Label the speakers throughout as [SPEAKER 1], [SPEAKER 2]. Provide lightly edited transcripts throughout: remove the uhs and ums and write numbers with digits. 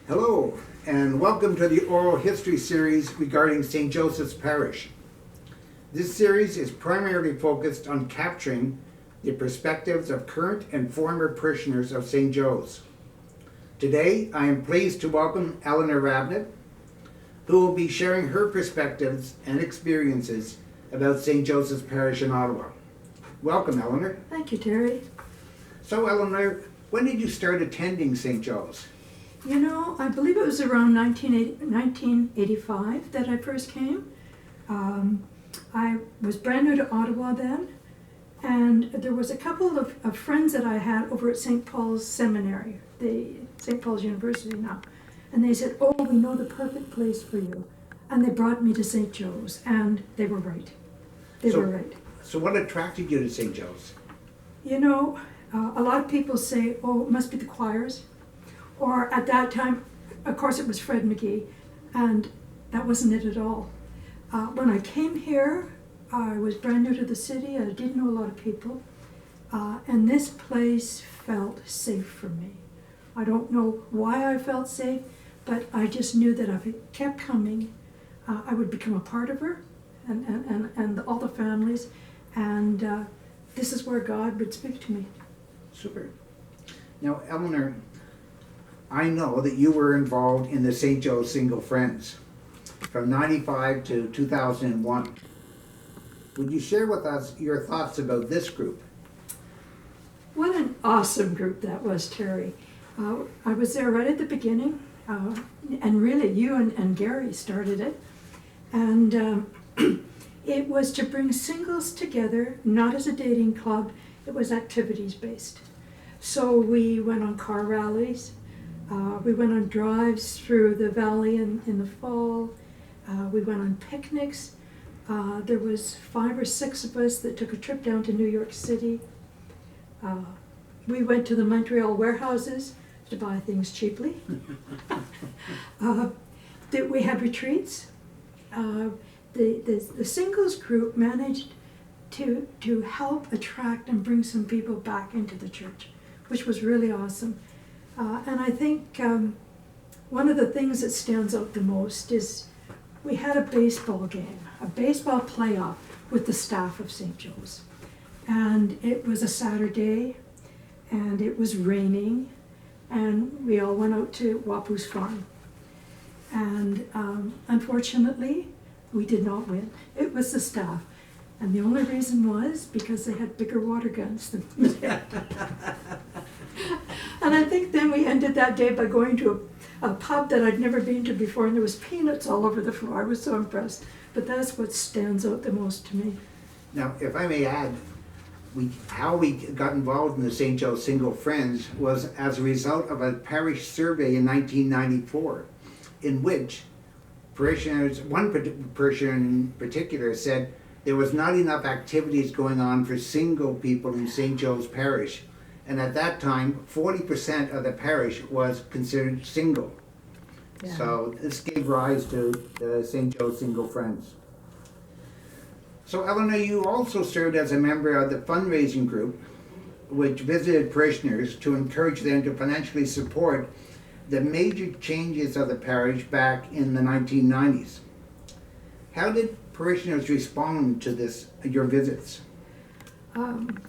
[SPEAKER 1] Hello, and welcome to the Oral History Series regarding St. Joseph's Parish. This series is primarily focused on capturing the perspectives of current and former parishioners of St. Joe's. Today, I am pleased to welcome Eleanor Rabnett, who will be sharing her perspectives and experiences about St. Joseph's Parish in Ottawa. Welcome, Eleanor.
[SPEAKER 2] Thank you, Terry.
[SPEAKER 1] So, Eleanor, when did you start attending St. Joe's?
[SPEAKER 2] You know, I believe it was around 1985 that I first came. I was brand new to Ottawa then, and there was a couple of friends that I had over at St. Paul's Seminary, the St. Paul's University now, and they said, "Oh, we know the perfect place for you," and they brought me to St. Joe's, and they were right. They were right.
[SPEAKER 1] So what attracted you to St. Joe's?
[SPEAKER 2] You know, a lot of people say, "Oh, it must be the choirs." Or at that time, of course, it was Fred McGee, and that wasn't it at all. When I came here, I was brand new to the city. I didn't know a lot of people, and this place felt safe for me. I don't know why I felt safe, but I just knew that if it kept coming, I would become a part of her, and all the families, and this is where God would speak to me.
[SPEAKER 1] Super. Now, Eleanor, I know that you were involved in the St. Joe's Single Friends from 95 to 2001. Would you share with us your thoughts about this group?
[SPEAKER 2] What an awesome group that was, Terry. I was there right at the beginning, and really you and Gary started it. And it was to bring singles together, not as a dating club, it was activities based. So we went on car rallies. We went on drives through the valley in the fall. We went on picnics. There was 5 or 6 of us that took a trip down to New York City. We went to the Montreal warehouses to buy things cheaply. We had retreats. The singles group managed to help attract and bring some people back into the church, which was really awesome. And I think one of the things that stands out the most is we had a baseball game, a baseball playoff with the staff of St. Joe's. And it was a Saturday, and it was raining, and we all went out to Wapu's farm. And unfortunately, we did not win. It was the staff. And the only reason was because they had bigger water guns than we did. And I think then we ended that day by going to a pub that I'd never been to before, and there was peanuts all over the floor. I was so impressed. But that's what stands out the most to me.
[SPEAKER 1] Now, if I may add, how we got involved in the St. Joe's Single Friends was as a result of a parish survey in 1994, in which parishioners, one parishioner in particular, said there was not enough activities going on for single people in St. Joe's Parish. And at that time, 40% of the parish was considered single. Yeah. So this gave rise to the St. Joe's Single Friends. So Eleanor, you also served as a member of the fundraising group, which visited parishioners to encourage them to financially support the major changes of the parish back in the 1990s. How did parishioners respond to your visits?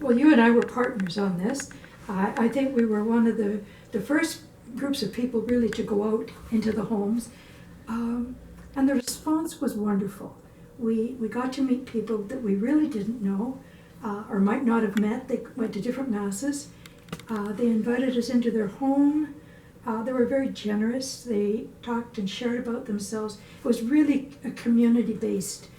[SPEAKER 2] Well, you and I were partners on this. I think we were one of the first groups of people really to go out into the homes. And the response was wonderful. We got to meet people that we really didn't know or might not have met. They went to different masses. They invited us into their home. They were very generous. They talked and shared about themselves. It was really a community-based,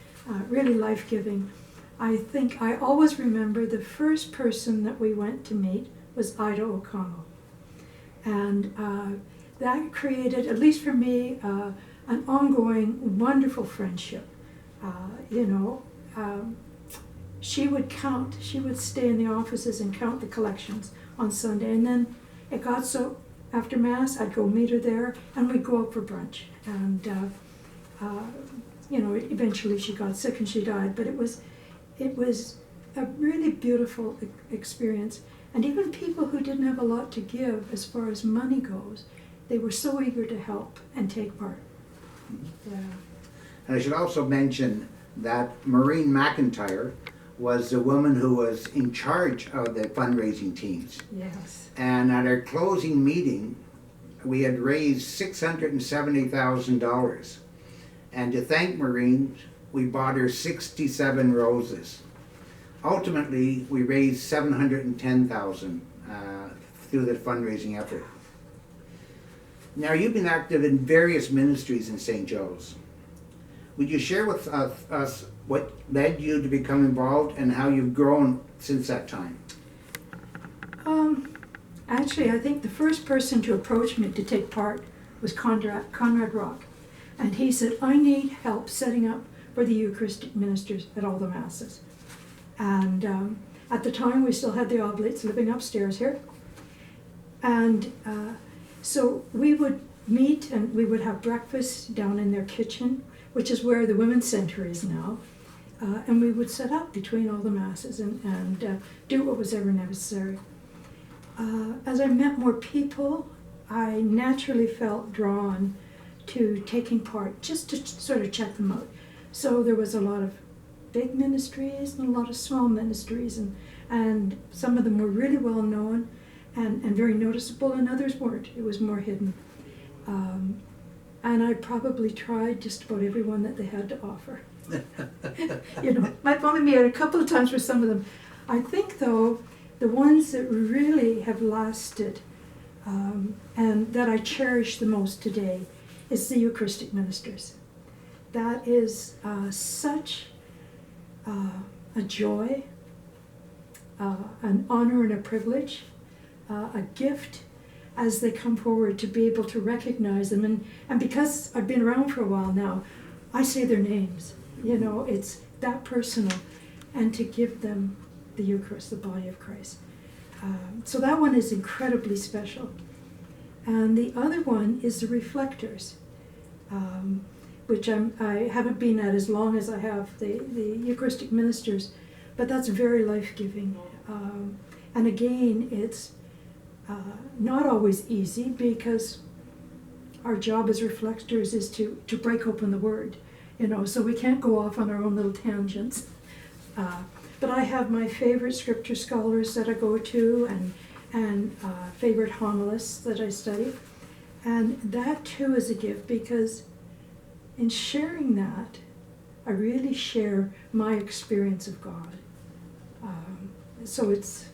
[SPEAKER 2] really life-giving. I think I always remember the first person that we went to meet was Ida O'Connell. And that created, at least for me, an ongoing wonderful friendship. She would stay in the offices and count the collections on Sunday. And then it got so, after Mass, I'd go meet her there, and we'd go out for brunch. And, eventually she got sick and she died, but it was a really beautiful experience. And even people who didn't have a lot to give as far as money goes, they were so eager to help and take part. Yeah.
[SPEAKER 1] And I should also mention that Maureen McIntyre was the woman who was in charge of the fundraising teams.
[SPEAKER 2] Yes.
[SPEAKER 1] And at our closing meeting, we had raised $670,000. And to thank Maureen, we bought her 67 roses. Ultimately, we raised $710,000 through the fundraising effort. Now, you've been active in various ministries in St. Joe's. Would you share with us what led you to become involved and how you've grown since that time?
[SPEAKER 2] Actually, I think the first person to approach me to take part was Conrad Rock. And he said, I need help setting up for the Eucharistic ministers at all the Masses. And at the time, we still had the Oblates living upstairs here. And so we would meet and we would have breakfast down in their kitchen, which is where the Women's Center is now. And we would set up between all the Masses and do what was ever necessary. As I met more people, I naturally felt drawn to taking part, just to sort of check them out. So there was a lot of big ministries and a lot of small ministries, and some of them were really well known and very noticeable, and others weren't. It was more hidden. And I probably tried just about everyone that they had to offer. You know, I've only met a couple of times with some of them. I think, though, the ones that really have lasted and that I cherish the most today is the Eucharistic ministers. That is such a joy, an honor and a privilege, a gift as they come forward to be able to recognize them. And because I've been around for a while now, I say their names. You know, it's that personal. And to give them the Eucharist, the body of Christ. So that one is incredibly special. And the other one is the Reflectors, which I haven't been at as long as I have the Eucharistic ministers, but that's very life-giving. And again, it's not always easy because our job as reflectors is to break open the Word, you know, so we can't go off on our own little tangents. But I have my favorite scripture scholars that I go to and favorite homilists that I study. And that too is a gift because in sharing that, I really share my experience of God. So it's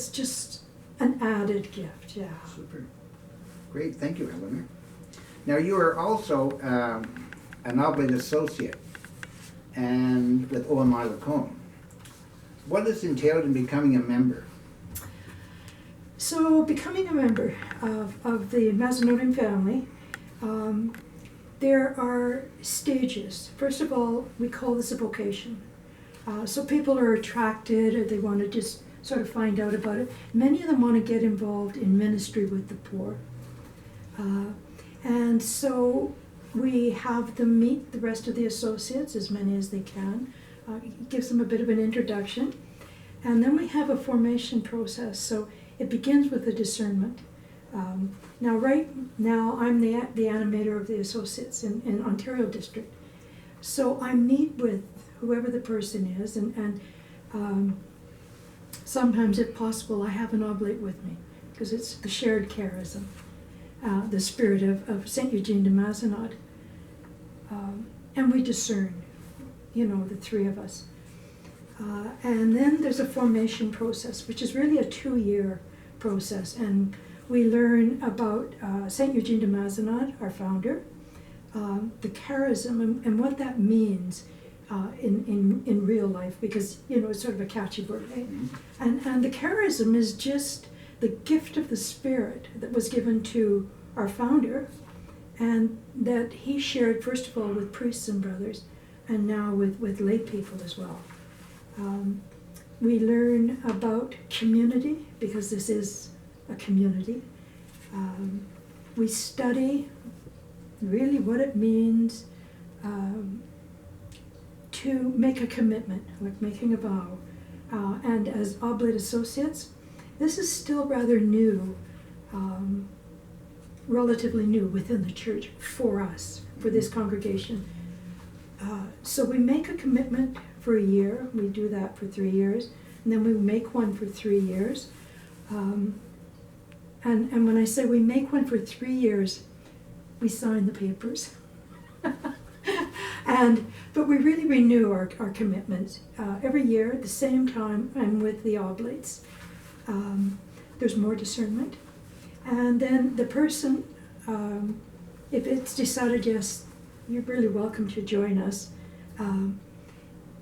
[SPEAKER 2] just an added gift, yeah.
[SPEAKER 1] Super. Great, thank you, Eleanor. Now, you are also an Oblate associate and with OMI Lacombe. What is entailed in becoming a member?
[SPEAKER 2] So becoming a member of the Macedonian family, there are stages. First of all, we call this a vocation. So people are attracted or they want to just sort of find out about it. Many of them want to get involved in ministry with the poor. And so we have them meet the rest of the associates, as many as they can. It gives them a bit of an introduction. And then we have a formation process. So it begins with a discernment. Now, right now, I'm the animator of the associates in Ontario District. So I meet with whoever the person is, and sometimes, if possible, I have an oblate with me, because it's the shared charism, the spirit of St. Eugene de Mazenod. And we discern, you know, the three of us. And then there's a formation process, which is really a 2-year process. And we learn about St. Eugene de Mazenod, our founder, the charism and what that means in real life, because, you know, it's sort of a catchy word, right? And the charism is just the gift of the Spirit that was given to our founder, and that he shared, first of all, with priests and brothers, and now with lay people as well. We learn about community, because this is a community. We study really what it means to make a commitment, like making a vow. And as Oblate associates, this is still rather new. relatively new within the church for us, for this congregation. So we make a commitment for a year. We do that for 3 years, and then we make one for 3 years. And when I say we make one for 3 years, we sign the papers. But we really renew our commitment every year at the same time. I'm with the Oblates. There's more discernment. And then the person, if it's decided, yes, you're really welcome to join us,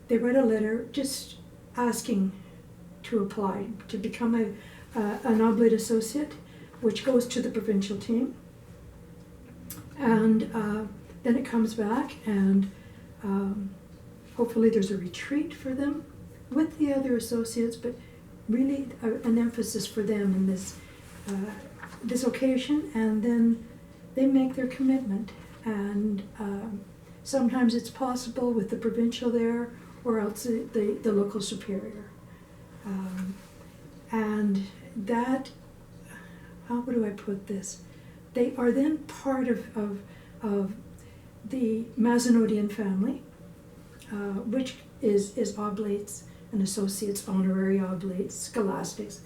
[SPEAKER 2] they write a letter just asking to apply to become an Oblate associate, which goes to the provincial team. And then it comes back, and hopefully there's a retreat for them with the other associates, but really an emphasis for them in this occasion. And then they make their commitment, and sometimes it's possible with the provincial there, or else the local superior. And that, how do I put this? They are then part of the Mazenodian family, which is Oblates and Associates, Honorary Oblates, Scholastics.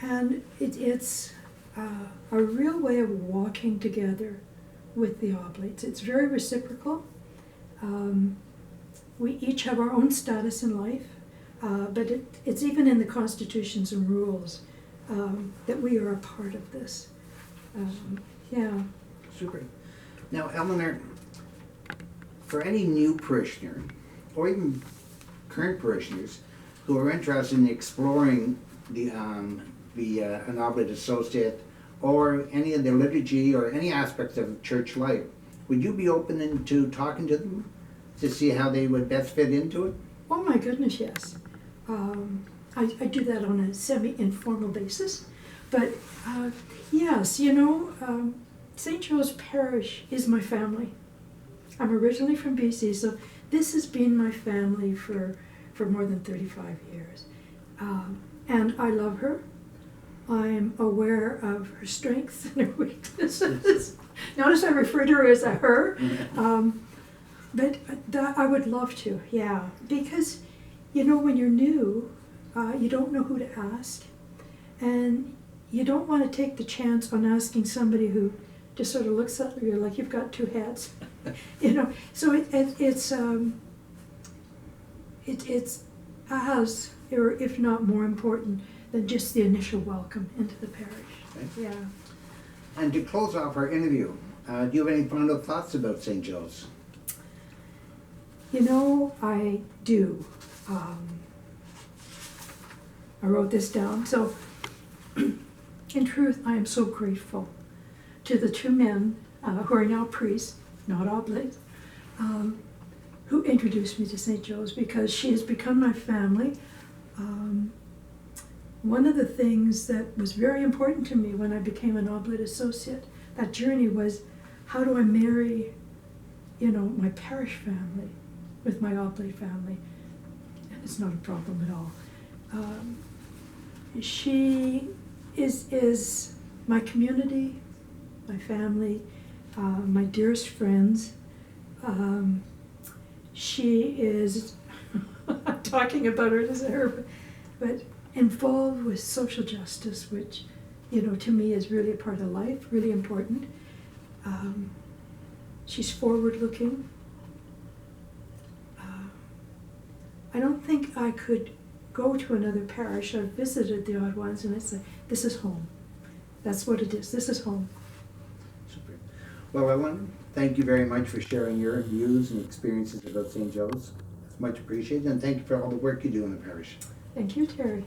[SPEAKER 2] And it's a real way of walking together with the Oblates. It's very reciprocal. We each have our own status in life, but it's even in the constitutions and rules that we are a part of this. Yeah.
[SPEAKER 1] Super. Now, Eleanor, for any new parishioner, or even current parishioners who are interested in exploring an Oblate associate, or any of the liturgy or any aspects of church life, would you be open to talking to them to see how they would best fit into it?
[SPEAKER 2] Oh my goodness, yes. I do that on a semi-informal basis, but yes, St. Joe's Parish is my family. I'm originally from BC, so this has been my family for more than 35 years. And I love her. I'm aware of her strengths and her weaknesses. Notice I refer to her as a her. But I would love to, yeah. Because, when you're new, you don't know who to ask. And you don't want to take the chance on asking somebody who just sort of looks at you like you've got two heads. So it's as, or if not more important than just the initial welcome into the parish.
[SPEAKER 1] Okay.
[SPEAKER 2] Yeah.
[SPEAKER 1] And to close off our interview, do you have any final thoughts about St. Joe's?
[SPEAKER 2] I do. I wrote this down. So, in truth, I am so grateful to the two men who are now priests, not oblates, who introduced me to St. Joe's, because she has become my family. One of the things that was very important to me when I became an Oblate associate, that journey was, how do I marry, my parish family with my Oblate family? And it's not a problem at all. She is my community, my family, my dearest friends. She is, I'm talking about her as her, but involved with social justice, which, to me is really a part of life, really important. She's forward-looking. I don't think I could go to another parish. I've visited the odd ones, and I say, this is home. That's what it is. This is home.
[SPEAKER 1] Super. Well, I want to thank you very much for sharing your views and experiences about St. Joe's. It's much appreciated, and thank you for all the work you do in the parish.
[SPEAKER 2] Thank you, Terry.